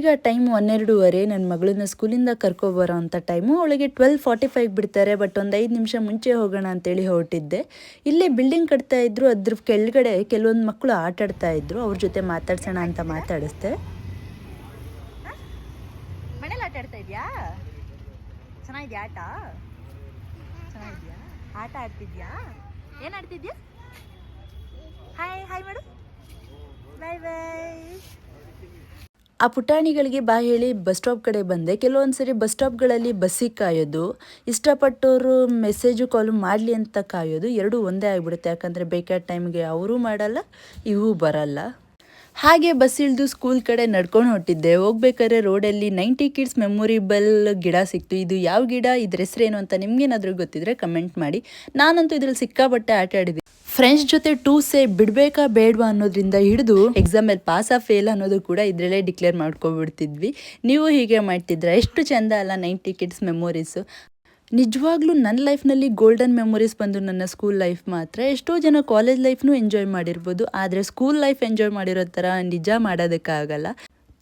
ಈಗ ಟೈಮ್ 12:30. ನನ್ನ ಮಗಳನ್ನ ಸ್ಕೂಲಿಂದ ಕರ್ಕೊಬರೋ ಅಂಥ ಟೈಮು. ಅವಳಿಗೆ 12:45 ಬಿಡ್ತಾರೆ. ಬಟ್ ಒಂದು 5 ನಿಮಿಷ ಮುಂಚೆ ಹೋಗೋಣ ಅಂತೇಳಿ ಹೊರಟಿದ್ದೆ. ಇಲ್ಲೇ ಬಿಲ್ಡಿಂಗ್ ಕಟ್ತಾ ಇದ್ರು, ಅದ್ರ ಕೆಳಗಡೆ ಕೆಲವೊಂದು ಮಕ್ಕಳು ಆಟ ಆಡ್ತಾ ಇದ್ರು. ಅವ್ರ ಜೊತೆ ಮಾತಾಡ್ಸೋಣ ಅಂತ ಮಾತಾಡಿಸ್ದೆ. ಮನೇಲಿ ಆಟ ಆಡ್ತಾ ಇದೆಯಾ? ಚೆನ್ನಾಗಿದ್ಯಾ ಆಟ? ಚೆನ್ನಾಗಿದ್ಯಾ? ಆಟ ಆಡ್ತಿದ್ಯಾ? ಏನು ಆಡ್ತಿದ್ಯಾ? ಹಾಯ್ ಹಾಯ್ ಮಾಡು. ಬಾಯ್ ಬಾಯ್. ಆ ಪುಟಾಣಿಗಳಿಗೆ ಬಾ ಹೇಳಿ ಬಸ್ ಸ್ಟಾಪ್ ಕಡೆ ಬಂದೆ. ಕೆಲವೊಂದು ಸರಿ ಬಸ್ ಸ್ಟಾಪ್ಗಳಲ್ಲಿ ಬಸ್ಸಿಗೆ ಕಾಯೋದು, ಇಷ್ಟಪಟ್ಟವರು ಮೆಸೇಜು ಕಾಲು ಮಾಡಲಿ ಅಂತ ಕಾಯೋದು, ಎರಡೂ ಒಂದೇ ಆಗಿಬಿಡುತ್ತೆ. ಯಾಕಂದರೆ ಬೇಕಾದ ಟೈಮ್ಗೆ ಅವರೂ ಮಾಡಲ್ಲ, ಇವೂ ಬರಲ್ಲ. ಹಾಗೆ ಬಸ್ ಇಳಿದು ಸ್ಕೂಲ್ ಕಡೆ ನಡ್ಕೊಂಡು ಹೊರಟಿದ್ದೆ. ಹೋಗ್ಬೇಕಾದ್ರೆ ರೋಡಲ್ಲಿ 90 ಕಿಡ್ಸ್ ಮೆಮೊರಿಬಲ್ ಗಿಡ ಸಿಕ್ತು. ಇದು ಯಾವ ಗಿಡ, ಇದ್ರ ಹೆಸರೇನು ಅಂತ ನಿಮ್ಗೇನಾದರೂ ಗೊತ್ತಿದ್ರೆ ಕಮೆಂಟ್ ಮಾಡಿ. ನಾನಂತೂ ಇದ್ರಲ್ಲಿ ಸಿಕ್ಕಾಪಟ್ಟೆ ಆಟ ಆಡಿದ್ದೆ. ಫ್ರೆಂಡ್ಸ್ ಜೊತೆ ಟೂಸೆ ಬಿಡಬೇಕಾ ಬೇಡವಾ ಅನ್ನೋದ್ರಿಂದ ಹಿಡಿದು ಎಕ್ಸಾಮಲ್ಲಿ ಪಾಸಾ ಫೇಲ್ ಅನ್ನೋದು ಕೂಡ ಇದರಲ್ಲೇ ಡಿಕ್ಲೇರ್ ಮಾಡ್ಕೊಬಿಡ್ತಿದ್ವಿ. ನೀವು ಹೀಗೆ ಮಾಡ್ತಿದ್ರ? ಎಷ್ಟು ಚೆಂದ ಅಲ್ಲ 90 ಕಿಡ್ಸ್ ಮೆಮೊರೀಸು. ನಿಜವಾಗ್ಲೂ ನನ್ನ ಲೈಫ್ನಲ್ಲಿ ಗೋಲ್ಡನ್ ಮೆಮೊರೀಸ್ ಬಂದು ನನ್ನ ಸ್ಕೂಲ್ ಲೈಫ್ ಮಾತ್ರ. ಎಷ್ಟೋ ಜನ ಕಾಲೇಜ್ ಲೈಫ್ನೂ ಎಂಜಾಯ್ ಮಾಡಿರ್ಬೋದು, ಆದರೆ ಸ್ಕೂಲ್ ಲೈಫ್ ಎಂಜಾಯ್ ಮಾಡಿರೋ ಥರ ನಿಜ ಮಾಡೋದಕ್ಕಾಗಲ್ಲ.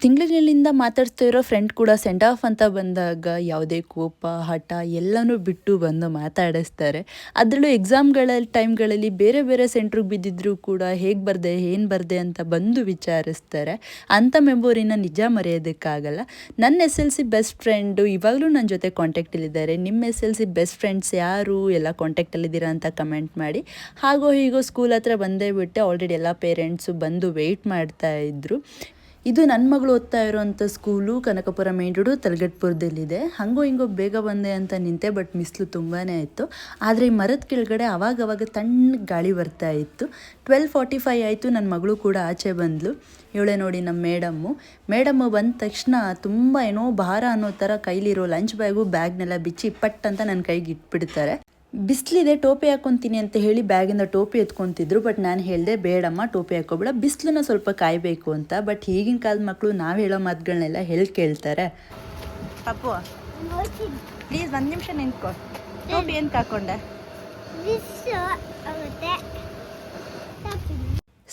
ತಿಂಗಳಿಂದ ಮಾತಾಡ್ತಾ ಇರೋ ಫ್ರೆಂಡ್ ಕೂಡ ಸೆಂಡ್ ಆಫ್ ಅಂತ ಬಂದಾಗ ಯಾವುದೇ ಕೋಪ ಹಠ ಎಲ್ಲನೂ ಬಿಟ್ಟು ಬಂದು ಮಾತಾಡಿಸ್ತಾರೆ. ಅದರಲ್ಲೂ ಎಕ್ಸಾಮ್ಗಳ ಟೈಮ್ಗಳಲ್ಲಿ ಬೇರೆ ಬೇರೆ ಸೆಂಟ್ರಿಗೆ ಬಿದ್ದಿದ್ರು ಕೂಡ ಹೇಗೆ ಬರ್ದೆ ಏನು ಬರ್ದೆ ಅಂತ ಬಂದು ವಿಚಾರಿಸ್ತಾರೆ. ಅಂಥ ಮೆಮೊರಿನ ನಿಜ ಮರೆಯೋದಕ್ಕಾಗಲ್ಲ. ನನ್ನ SLC ಬೆಸ್ಟ್ ಫ್ರೆಂಡು ಇವಾಗಲೂ ನನ್ನ ಜೊತೆ ಕಾಂಟ್ಯಾಕ್ಟಲ್ಲಿದ್ದಾರೆ. ನಿಮ್ಮ SLC ಬೆಸ್ಟ್ ಫ್ರೆಂಡ್ಸ್ ಯಾರು, ಎಲ್ಲ ಕಾಂಟ್ಯಾಕ್ಟಲ್ಲಿದ್ದೀರಾ ಅಂತ ಕಮೆಂಟ್ ಮಾಡಿ. ಹಾಗೋ ಹೀಗೋ ಸ್ಕೂಲ್ ಹತ್ರ ಬಂದೇ ಬಿಟ್ಟೆ. ಆಲ್ರೆಡಿ ಎಲ್ಲ ಪೇರೆಂಟ್ಸು ಬಂದು ವೆಯ್ಟ್ ಮಾಡ್ತಾಯಿದ್ರು. ಇದು ನನ್ನ ಮಗಳು ಓದ್ತಾ ಇರೋವಂಥ ಸ್ಕೂಲು ಕನಕಪುರ ಮೇನ್ ರೋಡು ತಲಗಟ್ಪುರದಲ್ಲಿದೆ. ಹಂಗೋ ಹಿಂಗೋ ಬೇಗ ಬಂದೆ ಅಂತ ನಿಂತೆ, ಬಟ್ ಬಿಸಿಲು ತುಂಬಾ ಇತ್ತು. ಆದರೆ ಈ ಮರದ ಕೆಳಗಡೆ ಅವಾಗವಾಗ ತಣ್ಣ ಗಾಳಿ ಬರ್ತಾ ಇತ್ತು. 12:45 ಆಯಿತು. ನನ್ನ ಮಗಳು ಕೂಡ ಆಚೆ ಬಂದಳು. ಇವಳೆ ನೋಡಿ ನಮ್ಮ ಮೇಡಮ್ಮು ಬಂದ ತಕ್ಷಣ ತುಂಬ ಏನೋ ಭಾರ ಅನ್ನೋ ಥರ ಕೈಲಿರೋ ಲಂಚ್ ಬ್ಯಾಗ್ನೆಲ್ಲ ಬಿಚ್ಚಿ ಪಟ್ ಅಂತ ನನ್ನ ಕೈಗೆ ಇಟ್ಬಿಡ್ತಾರೆ. ಬಿಸಿಲಿದೆ, ಟೋಪಿ ಹಾಕ್ಕೊತೀನಿ ಅಂತ ಹೇಳಿ ಬ್ಯಾಗಿಂದ ಟೋಪಿ ಎತ್ಕೊತಿದ್ರು. ಬಟ್ ನಾನು ಹೇಳಿದೆ ಬೇಡಮ್ಮ ಟೋಪಿ ಹಾಕೋಬೇಡ, ಬಿಸಿಲನ್ನ ಸ್ವಲ್ಪ ಕಾಯಬೇಕು ಅಂತ. ಬಟ್ ಈಗಿನ ಕಾಲದ ಮಕ್ಕಳು ನಾವು ಹೇಳೋ ಮಾತುಗಳನ್ನೆಲ್ಲ ಕೇಳ್ತಾರೆ. ಪಪ್ಪು ಪ್ಲೀಸ್ 1 ನಿಮಿಷ ನಿಂತ್ಕೊ. ಟೋಪಿ ಏನು ಹಾಕೊಂಡೆ?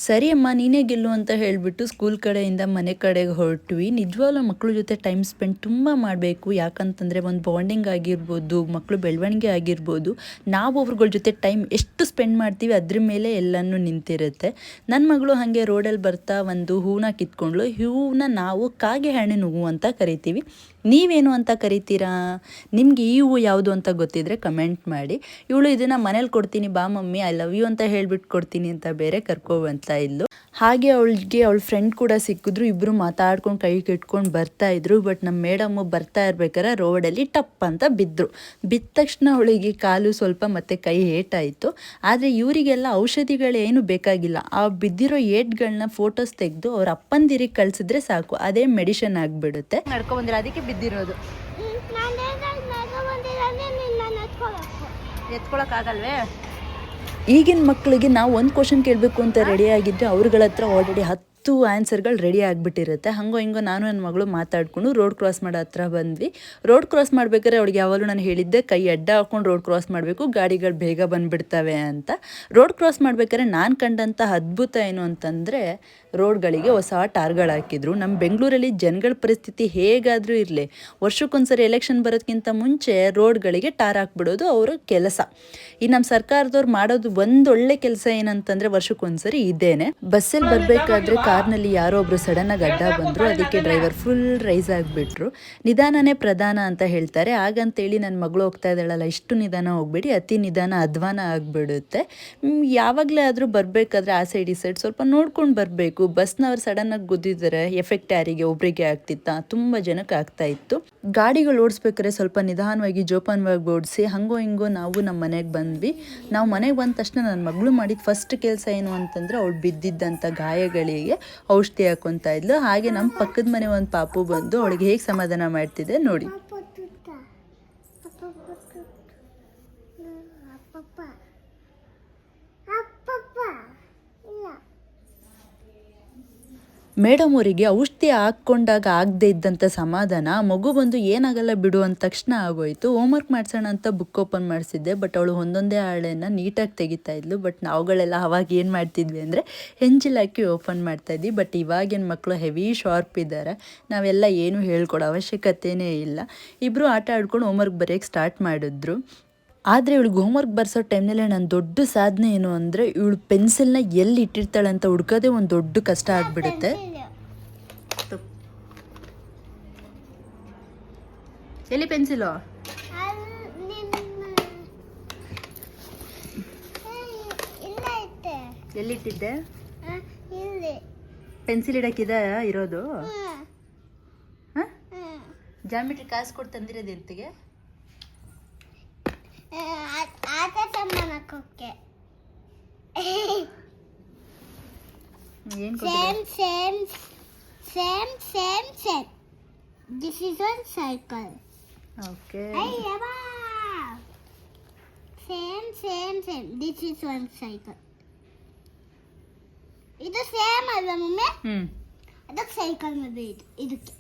ಸರಿ ಅಮ್ಮ ನೀನೇ ಗೆಲ್ಲು ಅಂತ ಹೇಳಿಬಿಟ್ಟು ಸ್ಕೂಲ್ ಕಡೆಯಿಂದ ಮನೆ ಕಡೆಗೆ ಹೊರಟ್ವಿ. ನಿಜವಾಗ್ಲೂ ಮಕ್ಕಳ ಜೊತೆ ಟೈಮ್ ಸ್ಪೆಂಡ್ ತುಂಬ ಮಾಡಬೇಕು. ಯಾಕಂತಂದರೆ ಒಂದು ಬಾಂಡಿಂಗ್ ಆಗಿರ್ಬೋದು, ಮಕ್ಕಳು ಬೆಳವಣಿಗೆ ಆಗಿರ್ಬೋದು, ನಾವು ಅವ್ರಗಳ ಜೊತೆ ಟೈಮ್ ಎಷ್ಟು ಸ್ಪೆಂಡ್ ಮಾಡ್ತೀವಿ ಅದ್ರ ಮೇಲೆ ಎಲ್ಲನೂ ನಿಂತಿರುತ್ತೆ. ನನ್ನ ಮಗಳು ಹಾಗೆ ರೋಡಲ್ಲಿ ಬರ್ತಾ ಒಂದು ಹೂವನ್ನ ಕಿತ್ಕೊಂಡ್ಳು. ಹೂವನ್ನ ನಾವು ಕಾಗೆ ಹಣ್ಣಿನ ಹೂವು ಅಂತ ಕರಿತೀವಿ. ನೀವೇನು ಅಂತ ಕರಿತೀರಾ? ನಿಮಗೆ ಈ ಹೂವು ಯಾವುದು ಅಂತ ಗೊತ್ತಿದ್ರೆ ಕಮೆಂಟ್ ಮಾಡಿ. ಇವಳು ಇದನ್ನು ಮನೇಲಿ ಕೊಡ್ತೀನಿ ಬಾ ಮಮ್ಮಿ ಐ ಲವ್ ಯು ಅಂತ ಹೇಳ್ಬಿಟ್ಟು ಕೊಡ್ತೀನಿ ಅಂತ ಬೇರೆ ಕರ್ಕೊಬಂತ ಇದ್ಲು. ಹಾಗೆ ಅವಳಿಗೆ ಅವಳ ಫ್ರೆಂಡ್ ಕೂಡ ಸಿಕ್ಕಿದ್ರು. ಇಬ್ಬರು ಮಾತಾಡ್ಕೊಂಡು ಕೈ ಕಟ್ಕೊಂಡು ಬರ್ತಾಯಿದ್ರು. ಬಟ್ ನಮ್ಮ ಮೇಡಮ್ಮು ಬರ್ತಾ ಇರ್ಬೇಕಾದ್ರೆ ರೋಡಲ್ಲಿ ಟಪ್ ಅಂತ ಬಿದ್ದರು. ಬಿದ್ದ ತಕ್ಷಣ ಅವಳಿಗೆ ಕಾಲು ಸ್ವಲ್ಪ ಮತ್ತು ಕೈ ಏಟಾಯಿತು. ಆದರೆ ಇವರಿಗೆಲ್ಲ ಔಷಧಿಗಳೇನು ಬೇಕಾಗಿಲ್ಲ. ಆ ಬಿದ್ದಿರೋ ಏಟ್ಗಳನ್ನ ಫೋಟೋಸ್ ತೆಗೆದು ಅವ್ರ ಅಪ್ಪಂದಿರಿಗೆ ಕಳಿಸಿದ್ರೆ ಸಾಕು, ಅದೇ ಮೆಡಿಷನ್ ಆಗಿಬಿಡುತ್ತೆ. ನಡ್ಕೊಂಡ್ಬಂದಿರ, ಅದಕ್ಕೆ ಬಿದ್ದಿರೋದು. ಎತ್ಕೊಳಕ್ಕಾಗಲ್ವೇ? ಈಗಿನ ಮಕ್ಕಳಿಗೆ ನಾವು ಒಂದು ಕ್ವಶನ್ ಕೇಳಬೇಕು ಅಂತ ರೆಡಿ ಆಗಿದ್ದರೆ ಅವ್ರಗಳ ಹತ್ರ ಆಲ್ರೆಡಿ 10 ಆನ್ಸರ್ಗಳು ರೆಡಿ ಆಗಿಬಿಟ್ಟಿರುತ್ತೆ. ಹಂಗೋ ಹಿಂಗೋ ನಾನು ನನ್ನ ಮಗಳು ಮಾತಾಡಿಕೊಂಡು ರೋಡ್ ಕ್ರಾಸ್ ಮಾಡೋ ಹತ್ರ ಬಂದ್ವಿ. ರೋಡ್ ಕ್ರಾಸ್ ಮಾಡ್ಬೇಕಾದ್ರೆ ಅವಳಿಗೆ ಯಾವಾಗಲೂ ನಾನು ಹೇಳಿದ್ದೆ ಕೈ ಅಡ್ಡ ಹಾಕ್ಕೊಂಡು ರೋಡ್ ಕ್ರಾಸ್ ಮಾಡಬೇಕು, ಗಾಡಿಗಳು ಬೇಗ ಬಂದುಬಿಡ್ತವೆ ಅಂತ. ರೋಡ್ ಕ್ರಾಸ್ ಮಾಡ್ಬೇಕಾದ್ರೆ ನಾನು ಕಂಡಂಥ ಅದ್ಭುತ ಏನು ಅಂತಂದರೆ ರೋಡ್ಗಳಿಗೆ ಹೊಸ ಟಾರ್ಗಳು ಹಾಕಿದ್ರು. ನಮ್ಮ ಬೆಂಗಳೂರಲ್ಲಿ ಜನಗಳ ಪರಿಸ್ಥಿತಿ ಹೇಗಾದರೂ ಇರಲಿ, ವರ್ಷಕ್ಕೊಂದ್ಸರಿ ಎಲೆಕ್ಷನ್ ಬರೋದಕ್ಕಿಂತ ಮುಂಚೆ ರೋಡ್ಗಳಿಗೆ ಟಾರ್ ಹಾಕ್ಬಿಡೋದು ಅವರ ಕೆಲಸ. ಈ ನಮ್ಮ ಸರ್ಕಾರದವ್ರು ಮಾಡೋದು ಒಂದೊಳ್ಳೆ ಕೆಲಸ ಏನಂತಂದರೆ ವರ್ಷಕ್ಕೊಂದ್ಸರಿ ಇದೇನೆ. ಬಸ್ಸಲ್ಲಿ ಬರಬೇಕಾದ್ರೆ ಕಾರ್ನಲ್ಲಿ ಯಾರೋ ಒಬ್ರು ಸಡನ್ನಾಗಿ ಅಡ್ಡ ಬಂದರು. ಅದಕ್ಕೆ ಡ್ರೈವರ್ ಫುಲ್ ರೈಸ್ ಆಗಿಬಿಟ್ರು. ನಿಧಾನನೇ ಪ್ರಧಾನ ಅಂತ ಹೇಳ್ತಾರೆ. ಹಾಗಂತೇಳಿ ನನ್ನ ಮಗಳು ಹೋಗ್ತಾ ಇದ್ದಾಳಲ್ಲ, ಇಷ್ಟು ನಿಧಾನ ಹೋಗ್ಬೇಡಿ, ಅತಿ ನಿಧಾನ ಅಧ್ವಾನ ಆಗಿಬಿಡುತ್ತೆ. ಯಾವಾಗಲೇ ಆದರೂ ಬರಬೇಕಾದ್ರೆ ಆ ಸೈಡ್ ಈ ಸೈಡ್ ಸ್ವಲ್ಪ ನೋಡ್ಕೊಂಡು ಬರಬೇಕು. ಬಸ್ನವ್ರು ಸಡನ್ನಾಗಿ ಗುದ್ದಿದ್ರೆ ಎಫೆಕ್ಟ್ ಯಾರಿಗೆ ಒಬ್ರಿಗೆ ಆಗ್ತಿತ್ತಾ? ತುಂಬ ಜನಕ್ಕೆ ಆಗ್ತಾ ಇತ್ತು. ಗಾಡಿಗಳು ಓಡಿಸ್ಬೇಕಾದ್ರೆ ಸ್ವಲ್ಪ ನಿಧಾನವಾಗಿ ಜೋಪಾನವಾಗಿ ಓಡಿಸಿ. ಹಂಗೋ ಹಿಂಗೋ ನಾವು ನಮ್ಮ ಮನೆಗೆ ಬಂದ್ವಿ. ನಾವು ಮನೆಗೆ ಬಂದ ತಕ್ಷಣ ನನ್ನ ಮಗಳು ಮಾಡಿದ ಫಸ್ಟ್ ಕೆಲಸ ಏನು ಅಂತಂದರೆ ಅವಳು ಬಿದ್ದಿದ್ದಂಥ ಗಾಯಗಳಿಗೆ ಔಷಧಿ ಹಾಕೊತಾ ಇದ್ಲು. ಹಾಗೆ ನಮ್ಮ ಪಕ್ಕದ ಮನೆ ಒಂದು ಪಾಪು ಬಂದು ಅವಳಿಗೆ ಹೇಗೆ ಸಮಾಧಾನ ಮಾಡ್ತಿದೆ ನೋಡಿ. ಮೇಡಮ್ ಅವರಿಗೆ ಔಷಧಿ ಹಾಕ್ಕೊಂಡಾಗ ಆಗದೆ ಇದ್ದಂಥ ಸಮಾಧಾನ ಮಗು ಬಂದು ಏನಾಗಲ್ಲ ಬಿಡು ಅಂದ ತಕ್ಷಣ ಆಗೋಯ್ತು. ಹೋಮ್ವರ್ಕ್ ಮಾಡಿಸೋಣ ಅಂತ ಬುಕ್ ಓಪನ್ ಮಾಡಿಸಿದ್ದೆ, ಬಟ್ ಅವಳು ಒಂದೊಂದೇ ಹಾಳೆಯನ್ನು ನೀಟಾಗಿ ತೆಗಿತಾ ಇದ್ಲು. ಬಟ್ ನಾವುಗಳೆಲ್ಲ ಅವಾಗ ಏನು ಮಾಡ್ತಿದ್ವಿ ಅಂದರೆ ಹೆಂಚಿಲ್ ಹಾಕಿ ಓಪನ್ ಮಾಡ್ತಾಯಿದ್ವಿ. ಬಟ್ ಇವಾಗಿನ ಮಕ್ಕಳು ಹೆವಿ ಶಾರ್ಪ್ ಇದ್ದಾರೆ, ನಾವೆಲ್ಲ ಏನೂ ಹೇಳ್ಕೊಡೋ ಅವಶ್ಯಕತೆಯೇ ಇಲ್ಲ. ಇಬ್ಬರು ಆಟ ಆಡ್ಕೊಂಡು ಹೋಮ್ವರ್ಕ್ ಬರೆಯೋಕ್ಕೆ ಸ್ಟಾರ್ಟ್ ಮಾಡಿದ್ರು. ಆದರೆ ಇವಳಿಗೆ ಹೋಮ್ವರ್ಕ್ ಬರ್ಸೋ ಟೈಮ್ನಲ್ಲೇ ನನ್ನ ದೊಡ್ಡ ಸಾಧನೆ ಏನು ಅಂದರೆ ಇವಳು ಪೆನ್ಸಿಲ್ನ ಎಲ್ಲಿ ಇಟ್ಟಿರ್ತಾಳೆ ಅಂತ ಹುಡ್ಕೋದೇ ಒಂದು ದೊಡ್ಡ ಕಷ್ಟ ಆಗಿಬಿಡುತ್ತೆ. ಎಲ್ಲಿ ಪೆನ್ಸಿಲು? ಎಲ್ಲಿಟ್ಟಿದ್ದೆ? ಪೆನ್ಸಿಲ್ ಇಡಕ್ಕಿದೆ ಇರೋದು? ಜಾಮಿಟ್ರಿ ಕಾಸು ಕೊಟ್ಟು ತಂದಿರೋದು ಎಂತಿಗೆ? This is one cycle. Okay. Same. This is one cycle. ಇದು ಸೇಮ್ ಅಲ್ಲ ಮಮ್ಮಿ? ಅದಕ್ಕೆ ಸೈಕಲ್ ಮದ್ದು ಇದಕ್ಕೆ.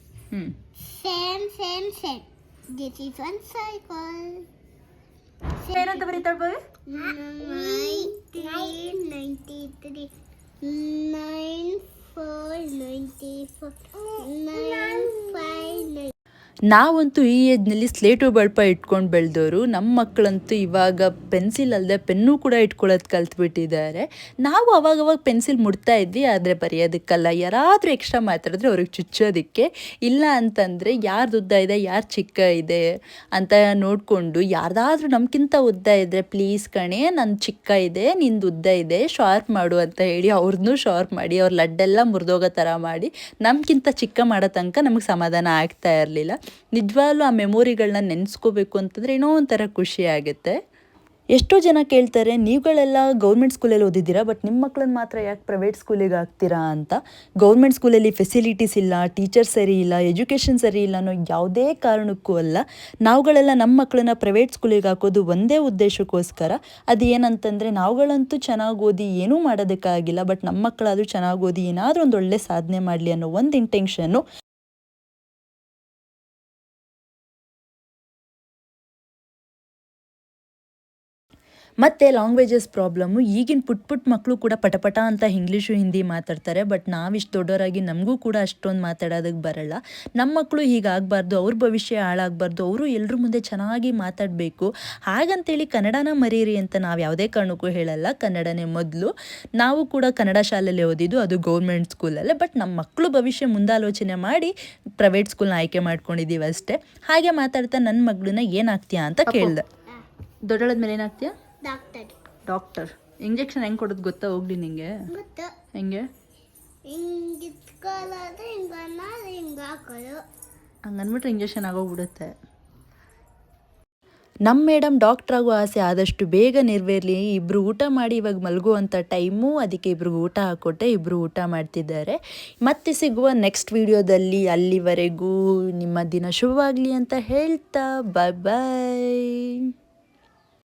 Same. This is one cycle. ಏನಂತ ಬರೀತಾಳ್ಬ? 93 94 95. ನಾವಂತೂ ಈ ಏಜ್ನಲ್ಲಿ ಸ್ಲೇಟು ಬಳಪ ಇಟ್ಕೊಂಡು ಬೆಳೆದವರು. ನಮ್ಮ ಮಕ್ಕಳಂತೂ ಇವಾಗ ಪೆನ್ಸಿಲ್ ಅಲ್ಲದೆ ಪೆನ್ನು ಕೂಡ ಇಟ್ಕೊಳ್ಳೋದು ಕಲ್ತ್ಬಿಟ್ಟಿದ್ದಾರೆ. ನಾವು ಅವಾಗವಾಗ ಪೆನ್ಸಿಲ್ ಮುಡ್ತಾ ಇದ್ವಿ, ಆದರೆ ಬರೆಯೋದಕ್ಕಲ್ಲ. ಯಾರಾದರೂ ಎಕ್ಸ್ಟ್ರಾ ಮಾತಾಡಿದ್ರೆ ಅವ್ರಿಗೆ ಚುಚ್ಚೋದಕ್ಕೆ, ಇಲ್ಲ ಅಂತಂದರೆ ಯಾರ್ದು ಉದ್ದ ಇದೆ ಯಾರು ಚಿಕ್ಕ ಇದೆ ಅಂತ ನೋಡಿಕೊಂಡು ಯಾರ್ದಾದ್ರೂ ನಮ್ಗಿಂತ ಉದ್ದ ಇದ್ದರೆ ಪ್ಲೀಸ್ ಕಣೆ ನನ್ನ ಚಿಕ್ಕ ಇದೆ ನಿಂದು ಉದ್ದ ಇದೆ ಶಾರ್ಪ್ ಮಾಡು ಅಂತ ಹೇಳಿ ಅವ್ರನ್ನೂ ಶಾರ್ಪ್ ಮಾಡಿ ಅವ್ರ ಲಡ್ಡೆಲ್ಲ ಮುರಿದೋಗೋ ಥರ ಮಾಡಿ ನಮಗಿಂತ ಚಿಕ್ಕ ಮಾಡೋ ತನಕ ನಮಗೆ ಸಮಾಧಾನ ಆಗ್ತಾ ಇರಲಿಲ್ಲ. ನಿಜವಾಗ್ಲೂ ಆ ಮೆಮೊರಿಗಳನ್ನ ನೆನೆಸ್ಕೋಬೇಕು ಅಂತಂದರೆ ಏನೋ ಒಂಥರ ಖುಷಿ ಆಗುತ್ತೆ. ಎಷ್ಟೋ ಜನ ಕೇಳ್ತಾರೆ, ನೀವುಗಳೆಲ್ಲ ಗೌರ್ಮೆಂಟ್ ಸ್ಕೂಲಲ್ಲಿ ಓದಿದ್ದೀರಾ, ಬಟ್ ನಿಮ್ಮ ಮಕ್ಕಳನ್ನ ಮಾತ್ರ ಯಾಕೆ ಪ್ರೈವೇಟ್ ಸ್ಕೂಲಿಗೆ ಹಾಕ್ತೀರಾ ಅಂತ. ಗೌರ್ಮೆಂಟ್ ಸ್ಕೂಲಲ್ಲಿ ಫೆಸಿಲಿಟೀಸ್ ಇಲ್ಲ, ಟೀಚರ್ ಸರಿ ಇಲ್ಲ, ಎಜುಕೇಷನ್ ಸರಿ ಇಲ್ಲ ಅನ್ನೋ ಯಾವುದೇ ಕಾರಣಕ್ಕೂ ಅಲ್ಲ. ನಾವುಗಳೆಲ್ಲ ನಮ್ಮ ಮಕ್ಕಳನ್ನ ಪ್ರೈವೇಟ್ ಸ್ಕೂಲಿಗೆ ಹಾಕೋದು ಒಂದೇ ಉದ್ದೇಶಕ್ಕೋಸ್ಕರ. ಅದು ಏನಂತಂದರೆ ನಾವುಗಳಂತೂ ಚೆನ್ನಾಗಿ ಓದಿ ಏನೂ ಮಾಡೋದಕ್ಕಾಗಿಲ್ಲ, ಬಟ್ ನಮ್ಮ ಮಕ್ಕಳಾದರೂ ಚೆನ್ನಾಗಿ ಓದಿ ಏನಾದರೂ ಒಂದು ಒಳ್ಳೆ ಸಾಧನೆ ಮಾಡಲಿ ಅನ್ನೋ ಒಂದು ಇಂಟೆನ್ಷನ್ನು. ಮತ್ತು ಲ್ಯಾಂಗ್ವೇಜಸ್ ಪ್ರಾಬ್ಲಮ್ಮು. ಈಗಿನ ಪುಟ್ಟ ಮಕ್ಕಳು ಕೂಡ ಪಟಪಟ ಅಂತ ಇಂಗ್ಲೀಷು ಹಿಂದಿ ಮಾತಾಡ್ತಾರೆ, ಬಟ್ ನಾವಿಷ್ಟು ದೊಡ್ಡವರಾಗಿ ನಮಗೂ ಕೂಡ ಅಷ್ಟೊಂದು ಮಾತಾಡೋದಕ್ಕೆ ಬರಲ್ಲ. ನಮ್ಮ ಮಕ್ಕಳು ಹೀಗಾಗಬಾರ್ದು, ಅವ್ರ ಭವಿಷ್ಯ ಹಾಳಾಗಬಾರ್ದು, ಅವರು ಎಲ್ಲರ ಮುಂದೆ ಚೆನ್ನಾಗಿ ಮಾತಾಡಬೇಕು. ಹಾಗಂತೇಳಿ ಕನ್ನಡನ ಮರೀರಿ ಅಂತ ನಾವು ಯಾವುದೇ ಕಾರಣಕ್ಕೂ ಹೇಳಲ್ಲ. ಕನ್ನಡನೇ ಮೊದಲು. ನಾವು ಕೂಡ ಕನ್ನಡ ಶಾಲೆಯಲ್ಲೇ ಓದಿದ್ದು, ಅದು ಗೌರ್ಮೆಂಟ್ ಸ್ಕೂಲಲ್ಲೇ. ಬಟ್ ನಮ್ಮ ಮಕ್ಕಳು ಭವಿಷ್ಯ ಮುಂದಾಲೋಚನೆ ಮಾಡಿ ಪ್ರೈವೇಟ್ ಸ್ಕೂಲ್ನ ಆಯ್ಕೆ ಮಾಡ್ಕೊಂಡಿದ್ದೀವಿ ಅಷ್ಟೇ. ಹಾಗೆ ಮಾತಾಡ್ತಾ ನನ್ನ ಮಗಳನ್ನ ಏನಾಗ್ತೀಯಾ ಅಂತ ಕೇಳ್ದೆ. ದೊಡ್ಡಳದ್ಮೇಲೆ ಏನಾಗ್ತೀಯಾ? ಡಾಕ್ಟರ್. ಇಂಜೆಕ್ಷನ್ ಹೆಂಗೆ ಕೊಡೋದು ಗೊತ್ತಾ ಹೋಗ್ಲಿ ನಿಂಗೆ? ಹೆಂಗೆ? ಹಂಗನ್ಬಿಟ್ರೆ ಇಂಜೆಕ್ಷನ್ ಆಗೋಗ್ಬಿಡುತ್ತೆ. ನಮ್ಮ ಮೇಡಮ್ ಡಾಕ್ಟ್ರ್ ಆಗೋ ಆಸೆ ಆದಷ್ಟು ಬೇಗ ನೆರವೇರಲಿ. ಇಬ್ಬರು ಊಟ ಮಾಡಿ ಇವಾಗ ಮಲಗುವಂಥ ಟೈಮು, ಅದಕ್ಕೆ ಇಬ್ರಿಗೂ ಊಟ ಹಾಕ್ಕೊಟ್ಟೆ. ಇಬ್ಬರು ಊಟ ಮಾಡ್ತಿದ್ದಾರೆ. ಮತ್ತೆ ಸಿಗುವ ನೆಕ್ಸ್ಟ್ ವಿಡಿಯೋದಲ್ಲಿ. ಅಲ್ಲಿವರೆಗೂ ನಿಮ್ಮ ದಿನ ಶುಭವಾಗಲಿ ಅಂತ ಹೇಳ್ತಾ ಬಾಯ್.